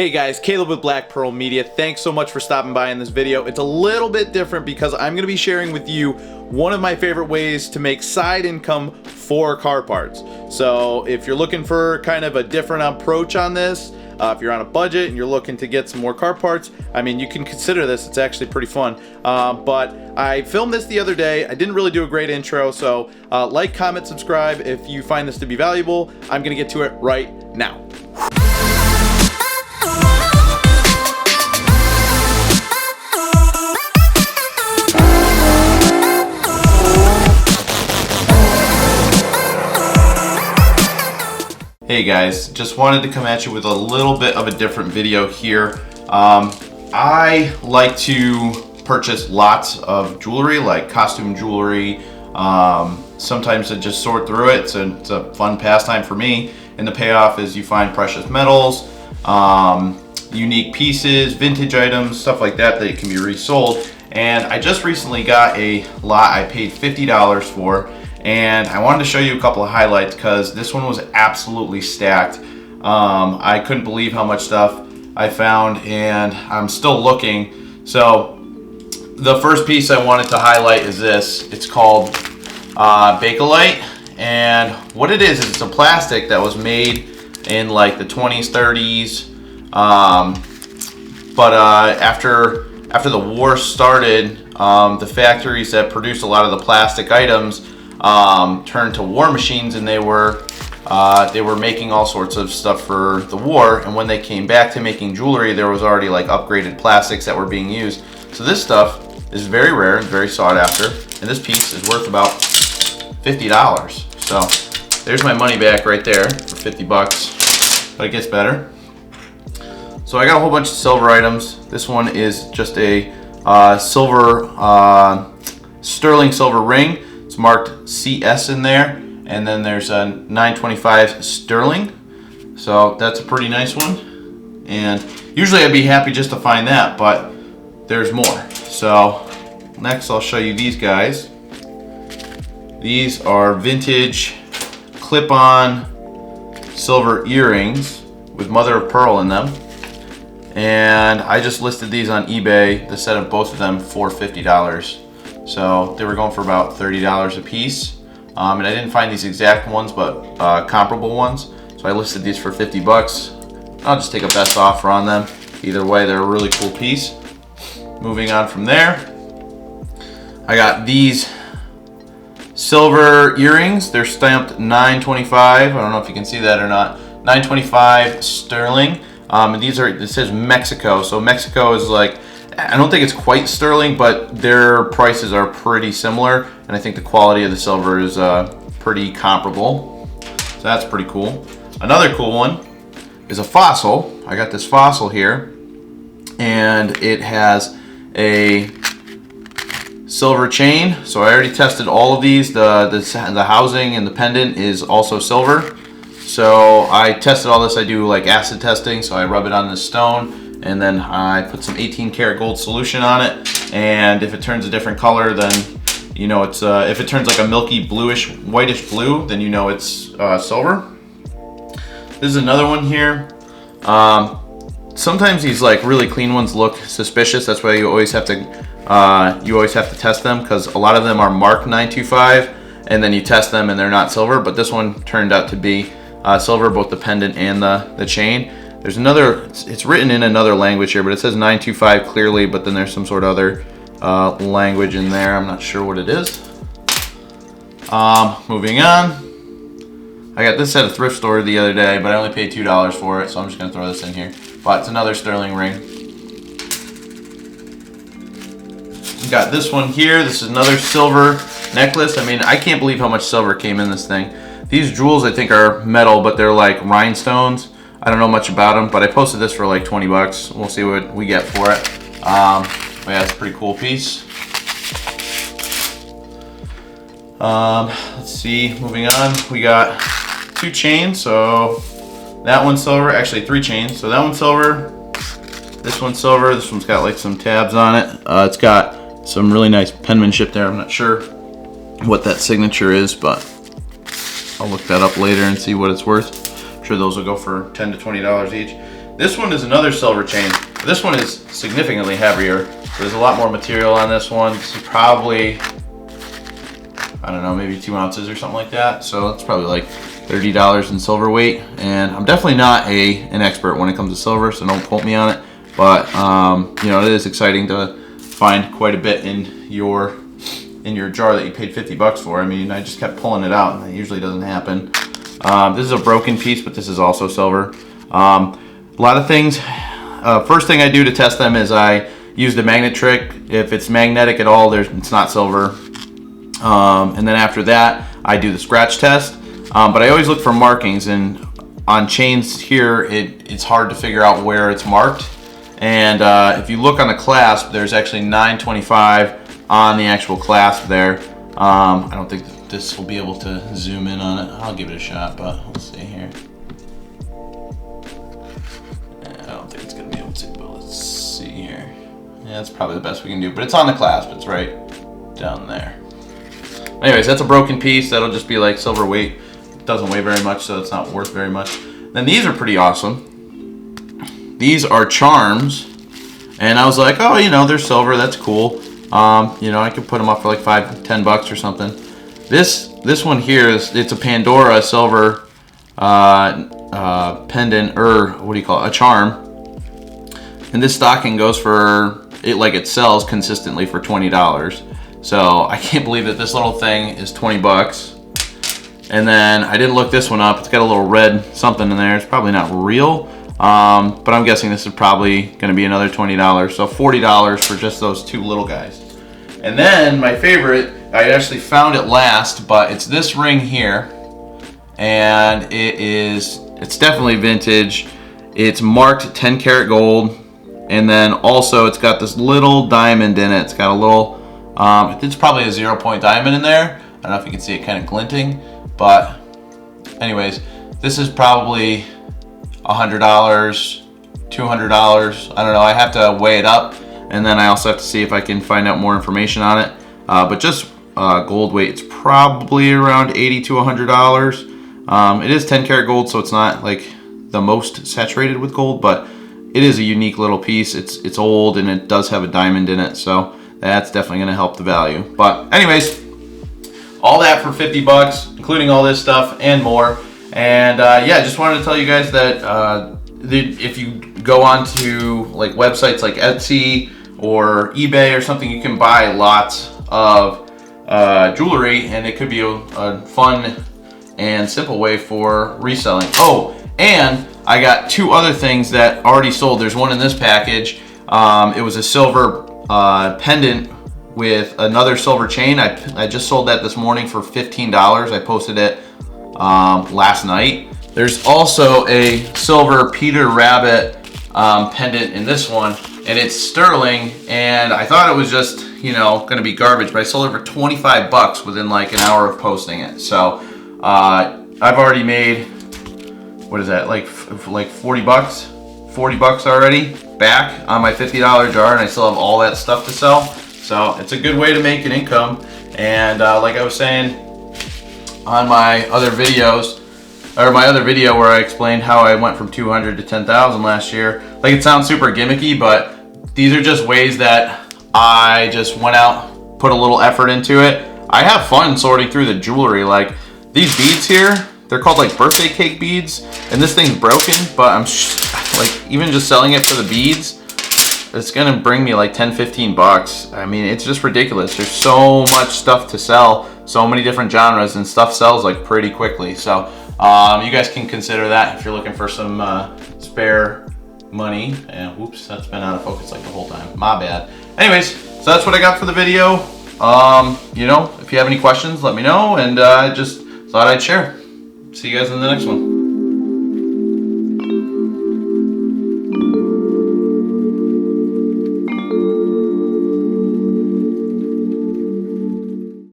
Hey guys, Caleb with Black Pearl Media. Thanks so much for stopping by in this video. It's a little bit different because I'm going to be sharing with you one of my favorite ways to make side income for car parts. So if you're looking for kind of a different approach on this, if you're on a budget and you're looking to get some more car parts, I mean, you can consider this. It's actually pretty fun. But I filmed this the other day. I didn't really do a great intro, so like, comment, subscribe if you find this to be valuable. I'm going to get to it right now. Hey guys, just wanted to come at you with a little bit of a different video here. I like to purchase lots of jewelry, like costume jewelry. Sometimes I just sort through it. It's a fun pastime for me. And the payoff is you find precious metals, unique pieces, vintage items, stuff like that that can be resold. And I just recently got a lot I paid $50 for. And I wanted to show you a couple of highlights because this one was absolutely stacked. I couldn't believe how much stuff I found, and I'm still looking. So the first piece I wanted to highlight is this. It's called Bakelite, and what it is it's a plastic that was made in like the 20s, 30s. But after the war started, the factories that produced a lot of the plastic items turned to war machines, and they were making all sorts of stuff for the war. And when they came back to making jewelry, there was already like upgraded plastics that were being used. So this stuff is very rare and very sought after, and this piece is worth about $50. So there's my money back right there for 50 bucks, but it gets better. So I got a whole bunch of silver items. This one is just a sterling silver ring. It's marked CS in there, and then there's a 925 sterling. So that's a pretty nice one. And usually I'd be happy just to find that, but there's more. So next I'll show you these guys. These are vintage clip-on silver earrings with mother of pearl in them. And I just listed these on eBay, the set of both of them, for $50. So they were going for about $30 a piece. And I didn't find these exact ones, but comparable ones. So I listed these for 50 bucks. I'll just take a best offer on them. Either way, they're a really cool piece. Moving on from there, I got these silver earrings. They're stamped 925. I don't know if you can see that or not. 925 sterling. And these are, it says Mexico. So Mexico is like, I don't think it's quite sterling, but their prices are pretty similar, and I think the quality of the silver is pretty comparable. So that's pretty cool. Another cool one is a fossil. I got this fossil here, and it has a silver chain. So I already tested all of these. The housing and the pendant is also silver. So I tested all this. I do like acid testing, so I rub it on this stone, and then I put some 18 karat gold solution on it, and if it turns a different color, then you know it's if it turns like a milky bluish whitish blue, then you know it's silver. This is another one here. Sometimes these like really clean ones look suspicious. That's why you always have to test them, because a lot of them are marked 925, and then you test them and they're not silver. But this one turned out to be silver, both the pendant and the chain. There's another, it's written in another language here, but it says 925 clearly, but then there's some sort of other language in there. I'm not sure what it is. Moving on. I got this at a thrift store the other day, but I only paid $2 for it, so I'm just gonna throw this in here. But it's another sterling ring. We got this one here. This is another silver necklace. I mean, I can't believe how much silver came in this thing. These jewels I think are metal, but they're like rhinestones. I don't know much about them, but I posted this for like 20 bucks. We'll see what we get for it. But yeah, it's a pretty cool piece. Let's see, moving on. We got 2 chains. So that one's silver, actually 3 chains. So that one's silver, this one's silver. This one's got like some tabs on it. It's got some really nice penmanship there. I'm not sure what that signature is, but I'll look that up later and see what it's worth. I'm sure those will go for $10 to $20 each. This one is another silver chain. This one is significantly heavier. So there's a lot more material on this one. This is probably, I don't know, maybe 2 ounces or something like that. So it's probably like $30 in silver weight. And I'm definitely not an expert when it comes to silver, so don't quote me on it. But you know, it is exciting to find quite a bit in your jar that you paid 50 bucks for. I mean, I just kept pulling it out, and that usually doesn't happen. This is a broken piece, but this is also silver. A lot of things. First thing I do to test them is I use the magnet trick. If it's magnetic at all, it's not silver. And then after that, I do the scratch test. But I always look for markings, and on chains here, it's hard to figure out where it's marked. And if you look on the clasp, there's actually 925 on the actual clasp there. I don't think this will be able to zoom in on it. I'll give it a shot, but let's see here. I don't think it's gonna be able to, but let's see here. Yeah, that's probably the best we can do, but it's on the clasp. It's right down there. Anyways, that's a broken piece. That'll just be like silver weight. It doesn't weigh very much, so it's not worth very much. Then these are pretty awesome. These are charms, and I was like, oh, you know, they're silver. That's cool. You know, I could put them up for like $5-10 bucks or something. This one here it's a Pandora silver pendant, or what do you call it? A charm. And this stocking goes for it, like it sells consistently for $20. So I can't believe that this little thing is 20 bucks. And then I didn't look this one up. It's got a little red something in there. It's probably not real. But I'm guessing this is probably going to be another $20. So $40 for just those two little guys. And then my favorite, I actually found it last, but it's this ring here. And it's definitely vintage. It's marked 10 karat gold. And then also it's got this little diamond in it. It's got a little, it's probably a 0-point diamond in there. I don't know if you can see it kind of glinting. But anyways, this is probably $100, $200. I don't know. I have to weigh it up, and then I also have to see if I can find out more information on it. But just gold weight, it's probably around $80 to $100. It is 10 karat gold, so it's not like the most saturated with gold, but it is a unique little piece. It's old, and it does have a diamond in it, so that's definitely going to help the value. But anyways, all that for 50 bucks, including all this stuff and more. And yeah, just wanted to tell you guys that if you go on to like websites like Etsy or eBay or something, you can buy lots of jewelry, and it could be a fun and simple way for reselling. Oh, and I got 2 other things that already sold. There's one in this package. It was a silver pendant with another silver chain. I just sold that this morning for $15. I posted it last night. There's also a silver Peter Rabbit pendant in this one, and it's sterling, and I thought it was just, you know, gonna be garbage, but I sold it for 25 bucks within like an hour of posting it. So I've already made, what is that, like 40 bucks? 40 bucks already back on my $50 jar, and I still have all that stuff to sell. So it's a good way to make an income. And like I was saying on my other videos, or my other video where I explained how I went from 200 to 10,000 last year, like it sounds super gimmicky, but these are just ways that I just went out, put a little effort into it. I have fun sorting through the jewelry. Like these beads here, they're called like birthday cake beads, and this thing's broken, but I'm like, even just selling it for the beads, it's gonna bring me like 10-15 bucks. I mean, it's just ridiculous. There's so much stuff to sell, so many different genres, and stuff sells like pretty quickly. So you guys can consider that if you're looking for some spare money. And whoops, that's been out of focus like the whole time. My bad. Anyways, so that's what I got for the video. You know, if you have any questions, let me know, and I just thought I'd share. See you guys in the next one.